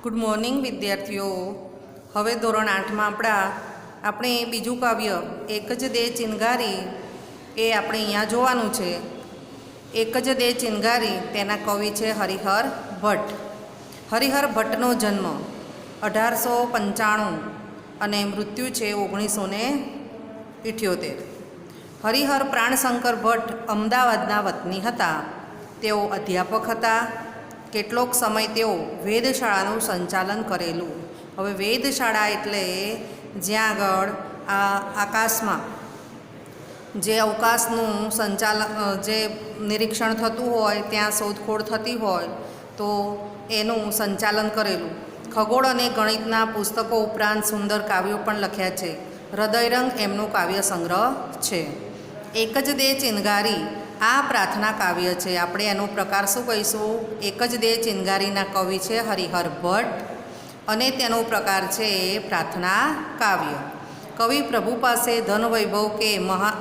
Good morning વિદ્યાર્થીઓ. હવે ધોરણ 8માં આપણે બીજું કાવ્ય એક જ દે ચિનગારી એ આપણે અહીંયા જોવાનું છે. એક જ દે ચિનગારી તેના કવિ છે હરિહર ભટ્ટ. હરિહર ભટ્ટનો જન્મ 1895 અને મૃત્યુ છે 1978. હરિહર પ્રાણશંકર ભટ્ટ અમદાવાદના વતની હતા. તેઓ અધ્યાપક હતા. કેટલોક સમય તેઓ વેધશાળાનું સંચાલન કરેલું. હવે વેધશાળા એટલે જ્યાં આગળ આ આકાશમાં જે અવકાશનું સંચાલન જે નિરીક્ષણ થતું હોય, ત્યાં શોધખોળ થતી હોય તો એનું સંચાલન કરેલું. ખગોળ અને ગણિતના પુસ્તકો ઉપરાંત સુંદર કાવ્યો પણ લખ્યા છે. હૃદયરંગ એમનું કાવ્ય સંગ્રહ છે. એક જ દે ચિનગારી આ પ્રાર્થના કાવ્ય છે. આપણે એનો પ્રકાર શું કહીશું? એક જ દે ચિનગારીના કવિ છે હરિહર ભટ્ટ અને તેનો પ્રકાર છે પ્રાર્થના કાવ્ય. કવિ પ્રભુ પાસે ધન વૈભવ કે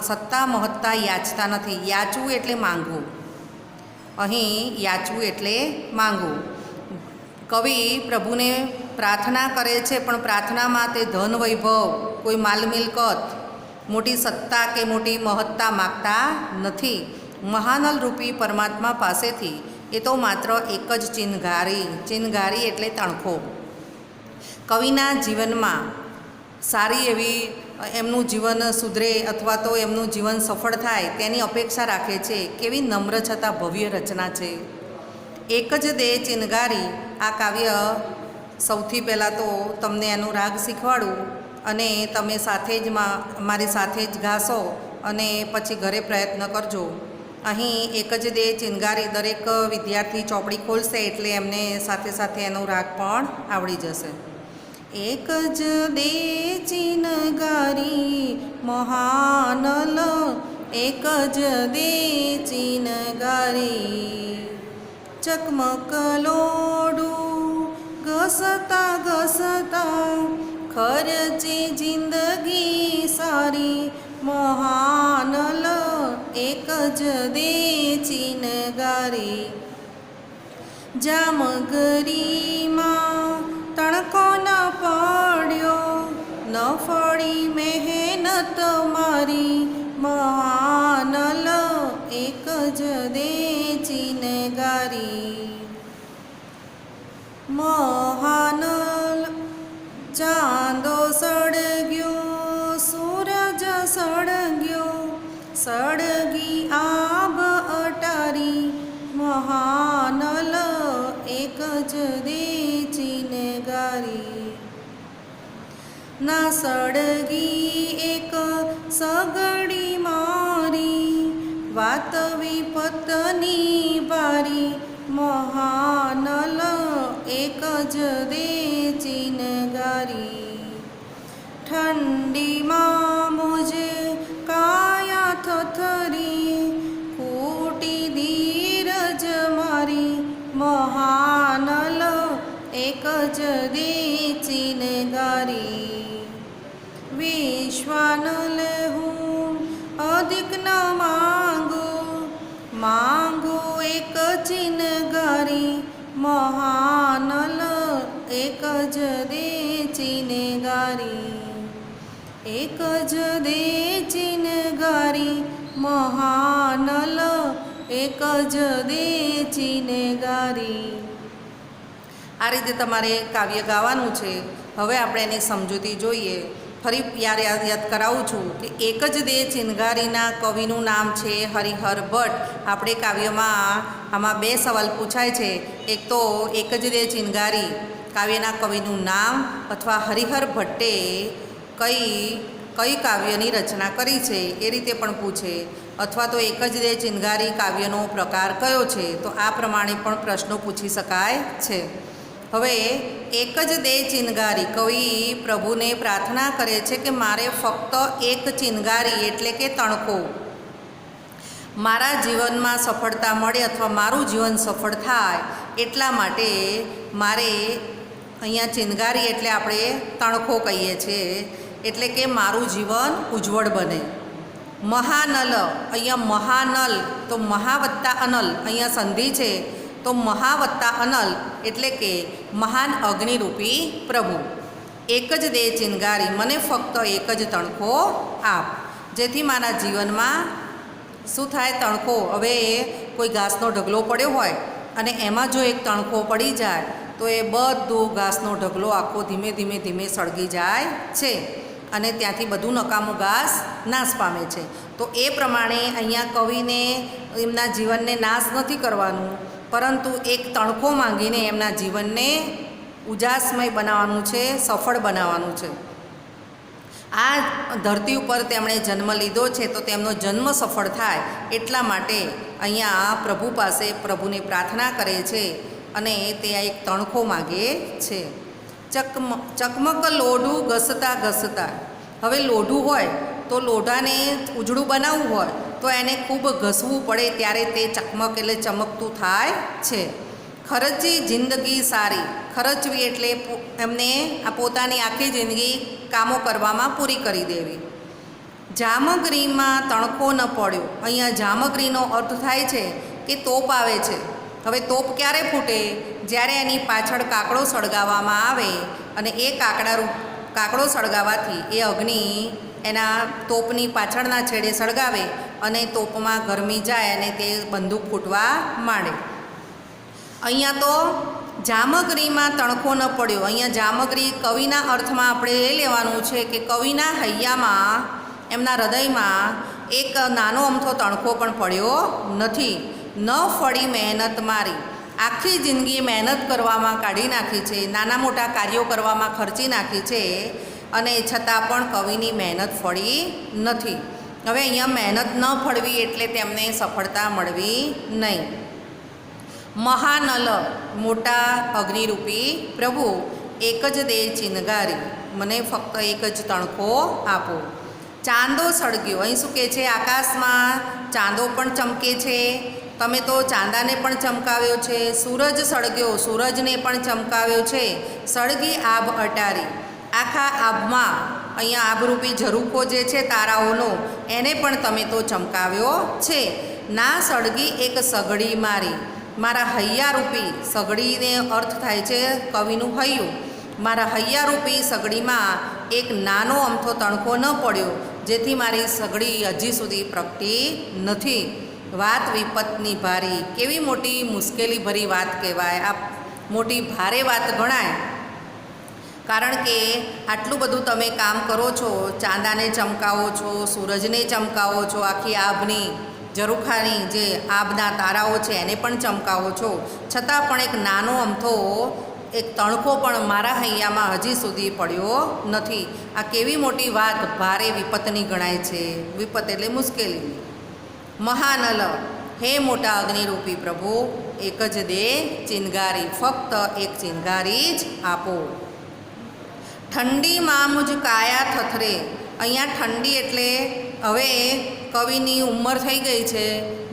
સત્તા મહત્તા યાચતા નથી. યાચવું એટલે માંગવું. અહીં યાચવું એટલે માંગવું. કવિ પ્રભુને પ્રાર્થના કરે છે, પણ પ્રાર્થનામાં તે ધન વૈભવ, કોઈ માલ મિલકત, મોટી સત્તા કે મોટી મહત્તા માગતા નથી. મહાનલ રૂપી પરમાત્મા પાસેથી એ તો માત્ર એક જ ચિનગારી એટલે તણખો. કવિના જીવનમાં સારી એવી એમનું જીવન સુધરે અથવા તો એમનું જીવન સફળ થાય તેની અપેક્ષા રાખે છે. કેવી નમ્ર છતાં ભવ્ય રચના છે. એક જ દે ચિનગારી આ કાવ્ય સૌથી પહેલાં તો તમને એનું રાગ શીખવાડું અને તમે સાથે જ મારી સાથે જ ગાશો અને પછી ઘરે પ્રયત્ન કરજો. અહીં એક જ દે ચિનગારી દરેક વિદ્યાર્થી ચોપડી ખોલશે એટલે એમને સાથે સાથે એનો રાગ પણ આવડી જશે. એક જ દે ચિનગારી મહાનલ, એક જ દે ચિનગારી ચકમક લોડું ઘસતા ઘસતા ખર્ચે જિંદગી સારી. મહાનલ એક જ દે ચિનગારી જામગરીમાં તણકો ન પડ્યો, ન ફળી મહેનત મારી. મહાનલ એક જ દે ચિનગારી. મહાનલ ચાંદો સળગ્યો, સૂરજ સળગ્યો, સળગી આભ અટારી. મહાનલ એક જ દે ચિનગારી. ના સળગી એક સગડી મારી, વાત વિપતની બારી. મહાનલ એક જ દે ચિનગારી. ઠંડીમાં મુજે કાયા થથરી, ખૂટી ધીરજ મારી. મહાનલ એક જ દે ચિનગારી. વિશ્વાનલ હું અધિક ન માંગુ એક ચિનગારી. મહાનલ એક જ દે ચિનગારી. એક જ દે ચિનગારી. મહાનલ એક જ દે ચિનગારી. આ રીતે તમારે કાવ્ય ગાવાનું છે. હવે આપણે એની સમજૂતી જોઈએ. ફરી યાદ કરાવું છું કે એક જ દે ચિનગારીના કવિનું નામ છે હરિહર ભટ્ટ. આપણે કાવ્યમાં આમાં 2 સવાલ પૂછાય છે. એક તો એક જ દે ચિનગારી કાવ્યના કવિનું નામ અથવા હરિહર ભટ્ટે કઈ કાવ્યની રચના કરી છે એ રીતે પણ પૂછે, અથવા તો એક જ દે ચિનગારી કાવ્યનો પ્રકાર કયો છે. તો આ પ્રમાણે પણ પ્રશ્નો પૂછી શકાય છે. હવે એક જ દે ચિનગારી કવિ પ્રભુને પ્રાર્થના કરે છે કે મારે ફક્ત એક ચિનગારી એટલે કે તણખો મારા જીવનમાં સફળતા મળે અથવા મારું જીવન સફળ થાય એટલા માટે મારે અહીંયા ચિનગારી એટલે આપણે તણખો કહીએ છીએ, એટલે કે મારું જીવન ઉજ્જવળ બને. મહાનલ, અહીંયા મહાનલ તો મહા વત્તા અનલ અહીંયા સંધિ છે તો મહા વત્તા અનલ એટલે કે મહાન અગ્નિરૂપી પ્રભુ, એક જ દે ચિનગારી, મને ફક્ત એક જ તણખો આપ, જેથી મારા જીવનમાં શું થાય? તણખો, હવે કોઈ ઘાસનો ઢગલો પડ્યો હોય અને એમાં જો એક તણખો પડી જાય તો એ બધો ઘાસનો ઢગલો આખો ધીમે ધીમે ધીમે સળગી જાય છે અને ત્યાંથી બધું નકામું ઘાસ નાશ પામે છે. તો એ પ્રમાણે અહીંયા કવિને એમના જીવનને નાશ નથી કરવાનું, પરંતુ એક તણખો માંગીને એમના જીવનને ઉજાસમય બનાવવાનું છે, સફળ બનાવવાનું છે. આ ધરતી ઉપર તેમણે જન્મ લીધો છે તો તેમનો જન્મ સફળ થાય એટલા માટે અહીંયા પ્રભુ પાસે પ્રભુને પ્રાર્થના કરે છે અને તે એક તણખો માગે છે. ચકમક લોઢું ઘસતા ઘસતા, હવે લોઢું હોય તો લોઢાને ઉજળું બનાવવું હોય તો એને ખૂબ ઘસવું પડે ત્યારે તે ચકમક એટલે ચમકતું થાય છે. ખર્ચી જિંદગી સારી, ખર્ચવી એટલે એમને આ પોતાની આખી જિંદગી કામો કરવામાં પૂરી કરી દેવી. જામગરીમાં તણખો ન પડ્યો, અહીંયા જામગરીનો અર્થ થાય છે કે તોપ આવે છે. હવે તોપ ક્યારે ફૂટે? જ્યારે એની પાછળ કાકડો સળગાવવામાં આવે અને એ કાકડો સળગાવવાથી એ અગ્નિ એના તોપની પાછળના છેડે સળગાવે અને તોપમાં ગરમી જાય અને તે બંદૂક ફૂટવા માંડે. અહીંયા તો જામગરીમાં તણખો ન પડ્યો, અહીંયા જામગરી કવિના અર્થમાં આપણે એ લેવાનું છે કે કવિના હૈયામાં, એમના હૃદયમાં એક નાનો અમથો તણખો પણ પડ્યો નથી. ન ફળી મહેનત મારી, આખી જિંદગી મહેનત કરવામાં કાઢી નાખી છે, નાના મોટા કાર્યો કરવામાં ખર્ચી નાખી છે અને છતાં પણ કવિની મહેનત ફળી નથી. હવે અહીંયા મહેનત ન ફળવી એટલે તેમને સફળતા મળવી નહીં. મહાનલ મોટા અગ્નિરૂપી પ્રભુ, એક જ દે ચિનગારી, મને ફક્ત એક જ તણખો આપો. ચાંદો સળગ્યો, અહીં શું કહે છે? આકાશમાં ચાંદો પણ ચમકે છે, તમે તો ચાંદાને પણ ચમકાવ્યો છે. સૂરજ સળગ્યો, સૂરજને પણ ચમકાવ્યો છે. સળગી આભ અટારી, આખા આભમાં અહીંયા આભરૂપી ઝરૂખો જે છે તારાઓનો, એને પણ તમે તો ચમકાવ્યો છે. ના સળગી એક સગડી મારી, મારા હૈયારૂપી સગડીને અર્થ થાય છે કવિનું હૈયું. મારા હૈયારૂપી સગડીમાં એક નાનો અમથો તણખો ન પડ્યો, જેથી મારી સગડી હજી સુધી પ્રગટી નથી. વાત વિપતની ભારી, કેવી મોટી મુશ્કેલી ભરી વાત કહેવાય, આ મોટી ભારે વાત ગણાય. કારણ કે આટલું બધું તમે કામ કરો છો, ચાંદાને ચમકાવો છો, સૂરજને ચમકાવો છો, આખી આભની ઝરૂખાની જે આભના તારાઓ છે એને પણ ચમકાવો છો, છતાં પણ એક નાનો અમથો એક તણખો પણ મારા હૈયામાં હજી સુધી પડ્યો નથી. આ કેવી મોટી વાત ભારે વિપતની ગણાય છે. વિપત એટલે મુશ્કેલી. મહાનલ, હે મોટા અગ્નિરૂપી પ્રભુ, એક જ દે ચિનગારી, ફક્ત એક ચિનગારી જ આપો. ઠંડીમાં મુજ કાયા થથરે, અહીંયા ઠંડી એટલે હવે કવિની ઉંમર થઈ ગઈ છે,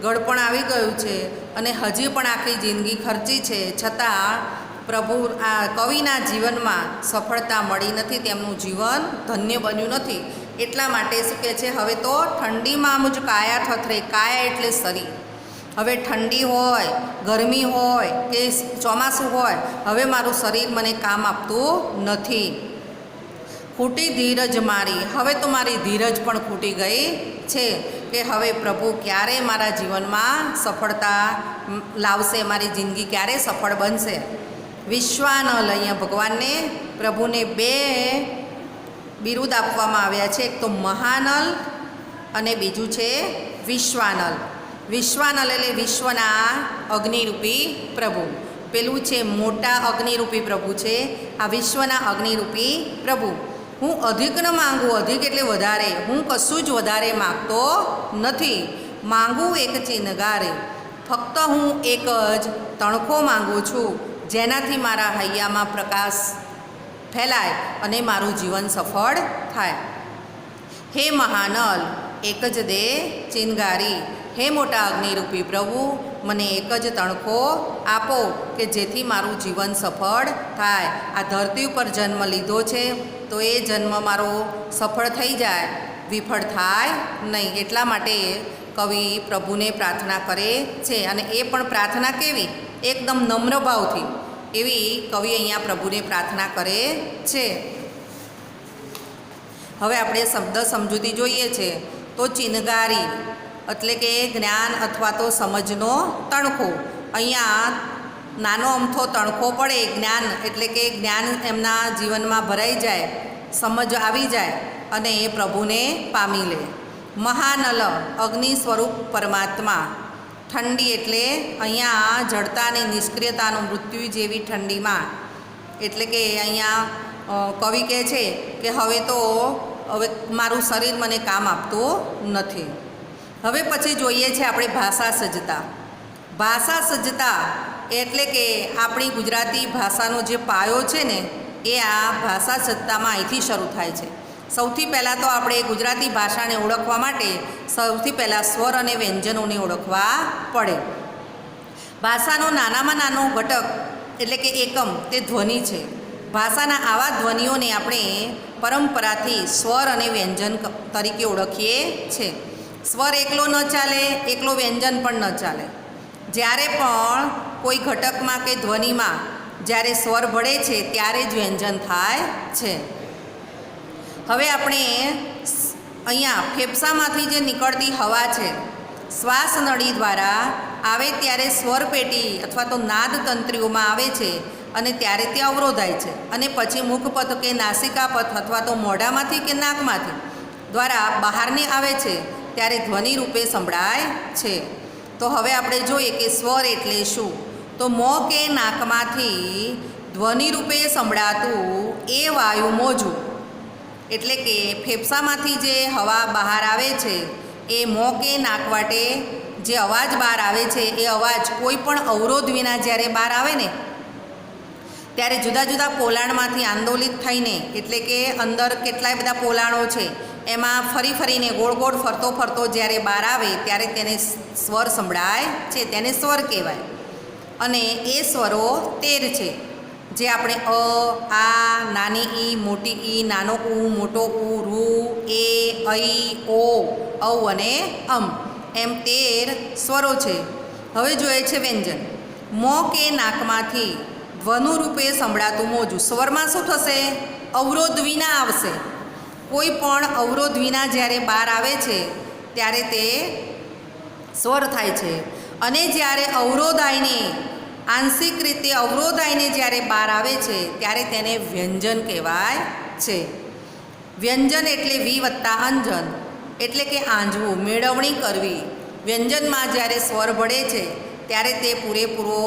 ગળપણ આવી ગયું છે અને હજી પણ આખી જિંદગી ખર્ચી છે, છતાં પ્રભુ આ કવિના જીવનમાં સફળતા મળી નથી, તેમનું જીવન ધન્ય બન્યું નથી. એટલા માટે શું કહે છે? હવે તો ઠંડીમાં મુજ કાયા થથરે, કાયા એટલે શરીર. હવે ઠંડી હોય, ગરમી હોય કે ચોમાસું હોય, હવે મારું શરીર મને કામ આપતું નથી. ખૂટી ધીરજ મારી, હવે તો મારી ધીરજ પણ ખૂટી ગઈ છે કે હવે પ્રભુ ક્યારે મારા જીવનમાં સફળતા લાવશે, મારી જિંદગી ક્યારે સફળ બનશે. વિશ્વાનલ, અહીંયા ભગવાનને પ્રભુને બે બિરુદ આપવામાં આવ્યા છે, એક તો મહાનલ અને બીજું છે વિશ્વાનલ. વિશ્વાનલ એટલે વિશ્વના અગ્નિરૂપી પ્રભુ, પેલું છે મોટા અગ્નિરૂપી પ્રભુ છે, આ વિશ્વના અગ્નિરૂપી પ્રભુ. હું અધિક ન માંગુ, અધિક એટલે વધારે, હું કશું જ વધારે માગતો નથી. માંગું એક ચિનગારે, ફક્ત હું એક જ તણખો માંગુ છું, જેનાથી મારા હૈયામાં પ્રકાશ ફેલાય અને મારું જીવન સફળ થાય. હે મહાનલ, એક જ દે ચિનગારી, હે મોટા અગ્નિરૂપી પ્રભુ, મને એક જ તણખો આપો કે જેથી મારું જીવન સફળ થાય. આ ધરતી ઉપર જન્મ લીધો છે તો એ જન્મ મારો સફળ થઈ જાય, વિફળ થાય નહીં. એટલા માટે કવિ પ્રભુને પ્રાર્થના કરે છે અને એ પણ પ્રાર્થના કેવી? એકદમ નમ્ર ભાવથી એવી કવિ અહીંયા પ્રભુને પ્રાર્થના કરે છે. હવે આપણે શબ્દ સમજૂતી જોઈએ છે તો ચિનગારી એટલે કે જ્ઞાન અથવા તો સમજનો તણખો. અહીંયા નાનો અમથો તણખો પડે, જ્ઞાન એટલે કે જ્ઞાન એમના જીવનમાં ભરાઈ જાય, સમજ આવી જાય અને એ પ્રભુને પામી લે. મહાનલ અગ્નિ સ્વરૂપ પરમાત્મા. ઠંડી એટલે અહીંયા જડતા અને નિષ્ક્રિયતાનું મૃત્યુ જેવી ઠંડીમાં, એટલે કે અહીંયા કવિ કહે છે કે હવે મારું શરીર મને કામ આપતું નથી. હવે પછી જોઈએ છે આપણે ભાષા સજ્જતા. ભાષા સજ્જતા એટલે કે આપણી ગુજરાતી ભાષાનો જે પાયો છે ને એ આ ભાષા સજ્જતામાં અહીંથી શરૂ થાય છે. સૌથી પહેલાં તો આપણે ગુજરાતી ભાષાને ઓળખવા માટે સૌથી પહેલાં સ્વર અને વ્યંજનોને ઓળખવા પડે. ભાષાનો નાનામાં નાનો ઘટક એટલે કે એકમ તે ધ્વનિ છે. ભાષાના આવા ધ્વનિઓને આપણે પરંપરાથી સ્વર અને વ્યંજન તરીકે ઓળખીએ છીએ. સ્વર એકલો ન ચાલે, એકલો વ્યંજન પણ ન ચાલે. જ્યારે પણ કોઈ ઘટકમાં કે ધ્વનિમાં જ્યારે સ્વર ભળે છે ત્યારે જ વ્યંજન થાય છે. હવે આપણે અહીંયા ફેફસામાંથી જે નીકળતી હવા છે, શ્વાસ નળી દ્વારા આવે ત્યારે સ્વર પેટી અથવા તો નાદ તંત્રીઓમાં આવે છે અને ત્યારે તે અવરોધાય છે અને પછી મુખપથ કે નાસિકાપથ અથવા તો મોઢામાંથી કે નાકમાંથી દ્વારા બહારની આવે છે ત્યારે ધ્વનિ રૂપે સંભળાય છે. તો હવે આપણે જોઈએ કે સ્વર એટલે શું. તો મોં કે નાકમાંથી ધ્વનિ રૂપે સંભળાતું એ વાયુ મોજું, એટલે કે ફેફસામાંથી જે હવા બહાર આવે છે એ મોં કે નાક વાટે જે અવાજ બહાર આવે છે એ અવાજ કોઈ પણ અવરોધ વિના જ્યારે બહાર આવે ને ત્યારે જુદા જુદા પોલાણમાંથી આંદોલિત થઈને, એટલે કે અંદર કેટલાય બધા પોલાણો છે એમાં ફરીને ગોળ ગોળ ફરતો જ્યારે બહાર આવે ત્યારે તેને સ્વર સંભળાય છે, તેને સ્વર કહેવાય. અને એ સ્વરો 13 છે જે આપણે અ, આ, નાની ઈ, મોટી ઈ, નાનો ઉ, મોટો ઉ, રૂ, એ, ઐ, ઓ, ઔ અને અમ એમ 13 સ્વરો છે. હવે જોઈએ છે વ્યંજન. મોં કે નાકમાંથી ધ્વનુ રૂપે સંભળાતું મોજું. સ્વરમાં શું થશે? અવરોધ વિના આવશે. કોઈ પણ અવરોધ વિના જ્યારે બહાર આવે છે ત્યારે તે સ્વર થાય છે. અને જ્યારે અવરોધ આવીને આંશિક રીતે અવરોધ આવીને જ્યારે બહાર આવે છે ત્યારે તેને વ્યંજન કહેવાય છે. વ્યંજન એટલે વી વત્તા અંજન, એટલે કે આંજવું, મેળવણી કરવી. વ્યંજનમાં જ્યારે સ્વર ભળે છે ત્યારે તે પૂરેપૂરો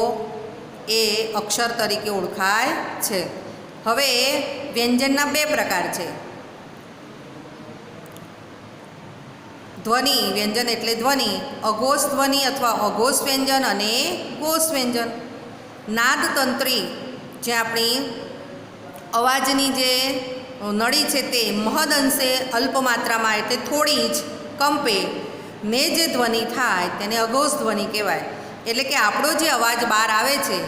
એ અક્ષર તરીકે ઓળખાય છે. હવે વ્યંજનના 2 પ્રકાર છે. ધ્વનિ વ્યંજન એટલે ધ્વનિ, અઘોષ ધ્વનિ અથવા અઘોષ વ્યંજન અને ઘોષ વ્યંજન. નાદતંત્રી જે આપણી અવાજની જે નળી છે તે મહદ અંશે અલ્પ માત્રામાં એટલે થોડી જ કંપે ને જે ધ્વનિ થાય તેને અઘોષ ધ્વનિ કહેવાય. એટલે કે આપણો જે અવાજ બહાર આવે છે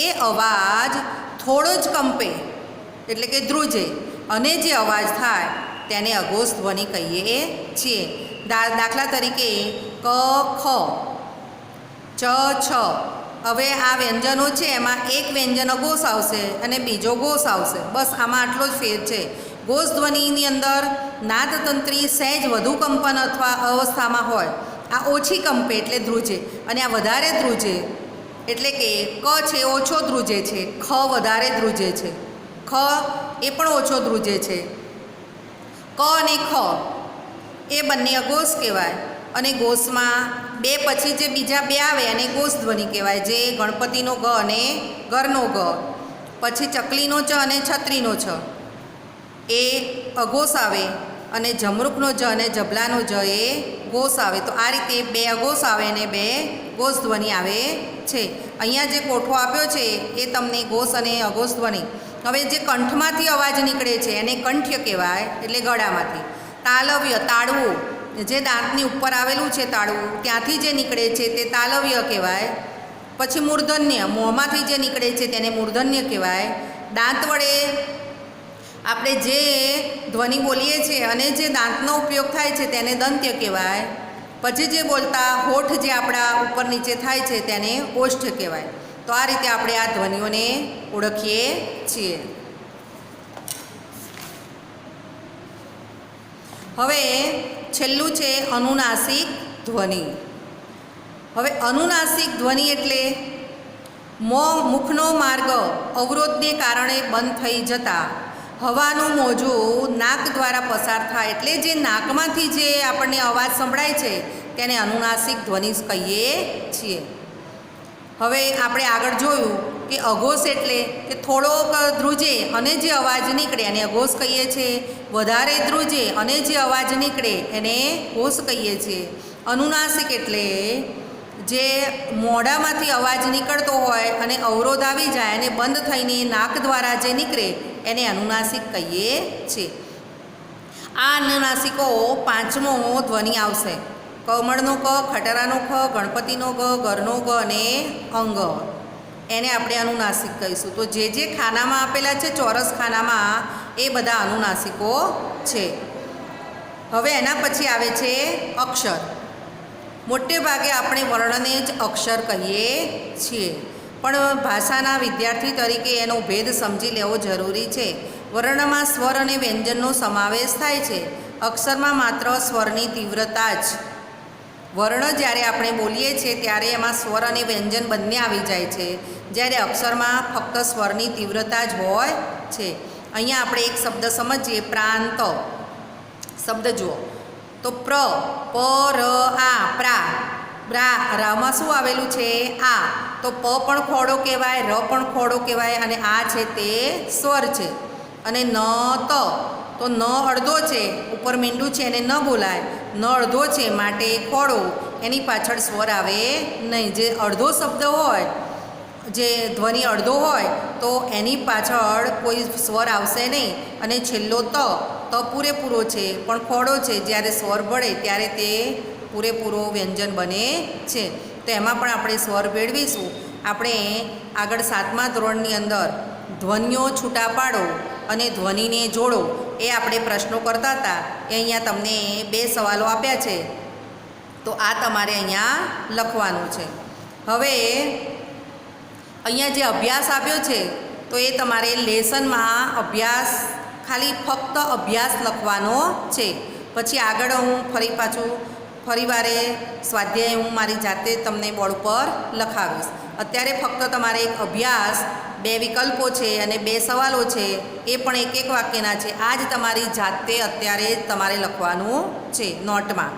એ અવાજ થોડો જ કંપે એટલે કે ધ્રુજે અને જે અવાજ થાય તેને અઘોષ ધ્વનિ કહીએ છીએ. દાખલા તરીકે ક, ખ, ચ, છ. હવે આ વ્યંજનો છે એમાં એક વ્યંજન અઘોષ આવશે અને બીજો ઘોષ આવશે. બસ આમાં આટલો જ ફેર છે. ઘોષ ધ્વનિની અંદર નાદતંત્રી સહેજ વધુ કંપન અથવા અવસ્થામાં હોય, આ ઓછી કંપે એટલે ધ્રુજે, અને આ વધારે ધ્રુજે એટલે કે ક છે ઓછો ધ્રુજે છે, ખ વધારે ધ્રુજે છે, ખ એ પણ ઓછો ધ્રુજે છે. ક અને ખ એ બંને અઘોષ કહેવાય. અને ઘોષમાં 2 પછી જે બીજા 2 આવે એને ઘોષ ધ્વનિ કહેવાય, જે ગણપતિનો ગ અને ઘરનો ગ, પછી ચકલીનો ચ અને છત્રીનો છ એ અઘોષ આવે, અને જમરૂખનો જ અને જબલાનો જ એ ઘોષ આવે. તો આ રીતે 2 અઘોષ આવે અને 2 ઘોષ ધ્વનિ આવે છે. અહીંયા જે કોઠો આપ્યો છે એ તમને ઘોષ અને અઘોષ ધ્વનિ. હવે જે કંઠમાંથી અવાજ નીકળે છે એને કંઠ્ય કહેવાય, એટલે ગળામાંથી. તાલવ્ય તાળવું, જે દાંતની ઉપર આવેલું છે તાળવું ત્યાંથી જે નીકળે છે તે તાલવ્ય કહેવાય. પછી મૂર્ધન્ય, મોંમાંથી જે નીકળે છે તેને મૂર્ધન્ય કહેવાય. દાંત વડે આપણે જે ધ્વનિ બોલીએ છીએ અને જે દાંતનો ઉપયોગ થાય છે તેને દંત્ય કહેવાય. પછી જે બોલતા હોઠ જે આપણા ઉપર નીચે થાય છે તેને ઓષ્ઠ કહેવાય. તો આ રીતે આપણે આ ધ્વનિઓને ઓળખીએ છીએ. હવે છેલ્લું છે અનુનાસિક ધ્વનિ. હવે અનુનાસિક ધ્વનિ એટલે મુખનો માર્ગ અવરોધને કારણે બંધ થઈ જતા હવાનું મોજું નાક દ્વારા પસાર થાય, એટલે જે નાકમાંથી જે આપણને અવાજ સંભળાય છે તેને અનુનાસિક ધ્વનિ કહીએ છીએ. હવે આપણે આગળ જોયું કે અઘોષ એટલે કે થોડોક ધ્રુજે અને જે અવાજ નીકળે એને અઘોષ કહીએ છીએ. વધારે ધ્રુજે અને જે અવાજ નીકળે એને ઘોષ કહીએ છીએ. અનુનાસિક એટલે જે મોઢામાંથી અવાજ નીકળતો હોય અને અવરોધ આવી જાય અને બંધ થઈને નાક દ્વારા જે નીકળે એને અનુનાસિક કહીએ છીએ. આ અનુનાસિકો પાંચમો ધ્વનિ આવશે. કમળનો ક, ખટરાનો ખ, ગણપતિનો ગ, ગરનો ગ અને અંગ, એને આપણે અનુનાસિક કહીશું. તો જે જે ખાનામાં આપેલા છે ચોરસ ખાનામાં એ બધા અનુનાસિકો છે. હવે એના પછી આવે છે અક્ષર. મોટે ભાગે આપણે વર્ણને જ અક્ષર કહીએ છીએ, પણ ભાષાના વિદ્યાર્થી તરીકે એનો ભેદ સમજી લેવો જરૂરી છે. વર્ણમાં સ્વર અને વ્યંજનનો સમાવેશ થાય છે. અક્ષરમાં માત્ર સ્વરની તીવ્રતા જ. વર્ણ જ્યારે આપણે બોલીએ છીએ ત્યારે એમાં સ્વર અને વ્યંજન બંને આવી જાય છે, જ્યારે અક્ષરમાં ફક્ત સ્વરની તીવ્રતા જ હોય છે. અહીંયા આપણે એક શબ્દ સમજીએ, પ્રાંત શબ્દ જુઓ તો પ્ર, પ, ર, આ, પ્રા. રામાં શું આવેલું છે? આ. તો પ પણ ખોડો કહેવાય, ર પણ ખોડો કહેવાય અને આ છે તે સ્વર છે. અને ન, ત, તો ન અડધો છે, ઉપર મીંડું છે એને ન બોલાય. ન અડધો છે માટે ખોડો, એની પાછળ સ્વર આવે નહીં. જે અડધો શબ્દ હોય, જે ધ્વનિ અડધો હોય તો એની પાછળ કોઈ સ્વર આવશે નહીં. અને છેલ્લો ત પૂરેપૂરો છે પણ ખોડો છે, જ્યારે સ્વર ભળે ત્યારે તે પૂરેપૂરો વ્યંજન બને છે. તો એમાં પણ આપણે સ્વર ભેળવીશું. આપણે આગળ 7મા ધોરણની અંદર ધ્વનિઓ છૂટા પાડો અને ધ્વનિને જોડો એ આપણે પ્રશ્નો કરતા હતા. એ અહીંયા તમને 2 સવાલો આપ્યા છે, તો આ તમારે અહીંયા લખવાનું છે. હવે અહીંયા જે અભ્યાસ આપ્યો છે તો એ તમારે લેસનમાં અભ્યાસ, ખાલી ફક્ત અભ્યાસ લખવાનો છે. પછી આગળ હું ફરીવારે સ્વાધ્યાય હું મારી જાતે તમને બોર્ડ પર લખાવીશ. અત્યારે ફક્ત તમારે એક અભ્યાસ, 2 વિકલ્પો છે અને 2 સવાલો છે, એ પણ એક વાક્યના છે. આ જ તમારી જાતે અત્યારે તમારે લખવાનું છે નોટમાં.